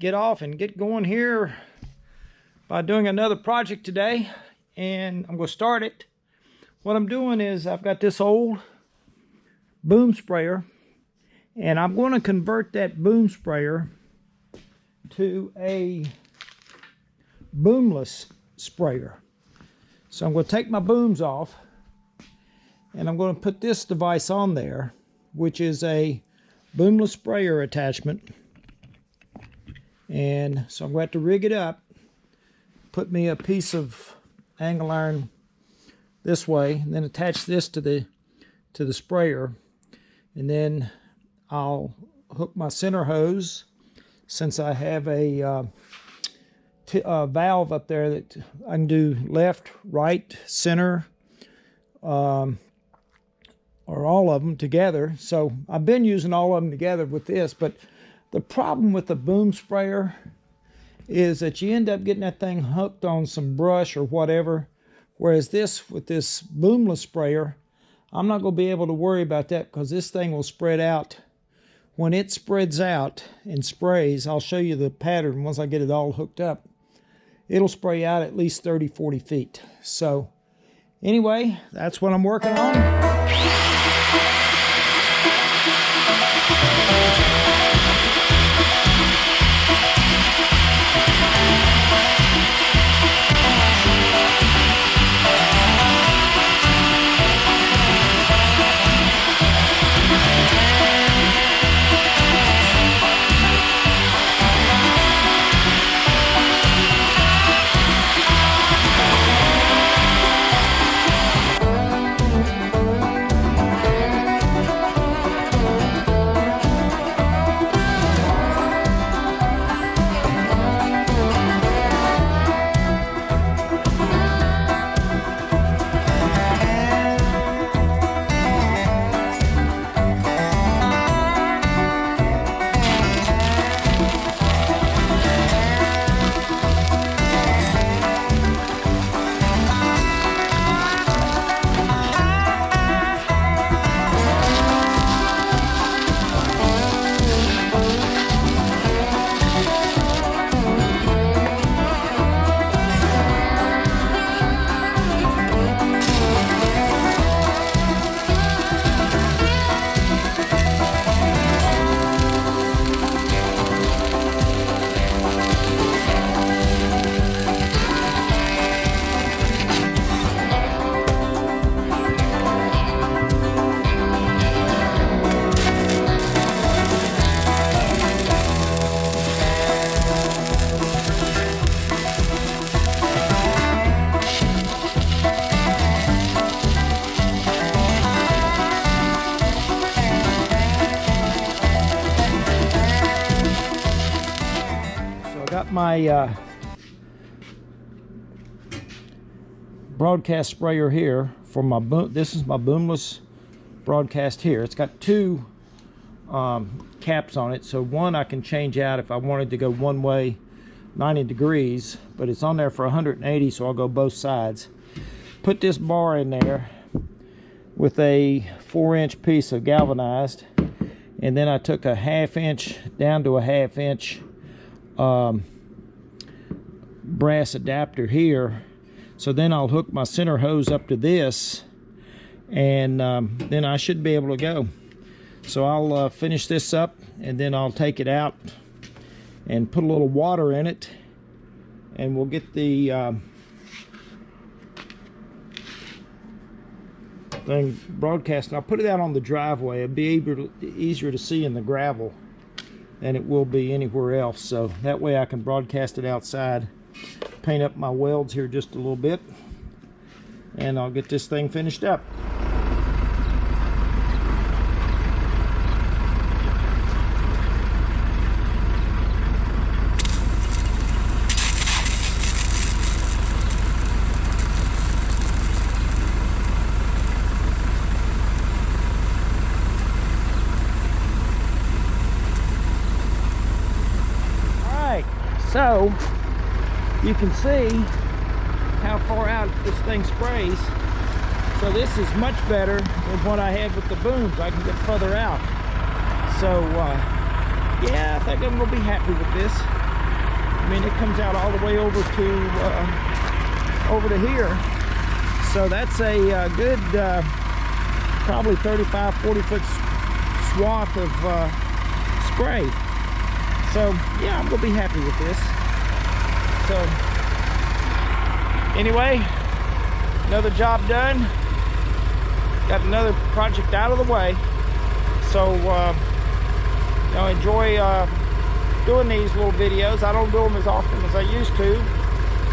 get off and get going here by doing another project today, and I'm going to start it. What I'm doing is I've got this old boom sprayer, and I'm going to convert that boom sprayer to a Boomless sprayer. So I'm going to take my booms off, and I'm going to put this device on there, which is a Boomless sprayer attachment. And so I'm going to have to rig it up, put me a piece of angle iron this way, and then attach this to the sprayer, and then I'll hook my center hose, since I have a valve up there that I can do left, right, center, or all of them together. So I've been using all of them together with this, but the problem with the boom sprayer is that you end up getting that thing hooked on some brush or whatever, whereas this, with this Boomless sprayer, I'm not going to be able to worry about that, because this thing will spread out. When it spreads out and sprays, I'll show you the pattern once I get it all hooked up. It'll spray out at least 30-40 feet. So anyway, that's what I'm working on. Got my broadcast sprayer here for my this is my Boomless broadcast here. It's got two caps on it, so one I can change out if I wanted to go one way 90 degrees, but it's on there for 180, so I'll go both sides. Put this bar in there with a 4-inch piece of galvanized, and then I took a 1/2 inch down to a 1/2 inch brass adapter here. So then I'll hook my center hose up to this, and then I should be able to go. So I'll finish this up, and then I'll take it out and put a little water in it, and we'll get the thing broadcast. I'll put it out on the driveway. It'll be easier to see in the gravel than it will be anywhere else, so that way I can broadcast it outside. Paint up my welds here just a little bit, and I'll get this thing finished up. So you can see how far out this thing sprays. So this is much better than what I had with the booms. I can get further out. So yeah, I think I'm gonna be happy with this. I mean, it comes out all the way over to here. So that's a good, probably 35, 40 foot swath of spray. So yeah, I'm gonna be happy with this. So anyway, another job done. Got another project out of the way. So you know, enjoy doing these little videos. I don't do them as often as I used to.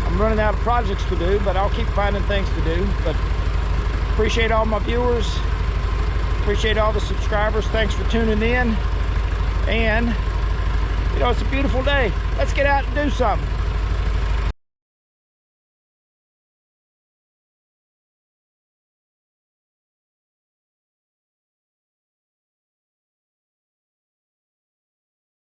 I'm running out of projects to do, but I'll keep finding things to do. But appreciate all my viewers. Appreciate all the subscribers. Thanks for tuning in. And you know, it's a beautiful day. Let's get out and do something.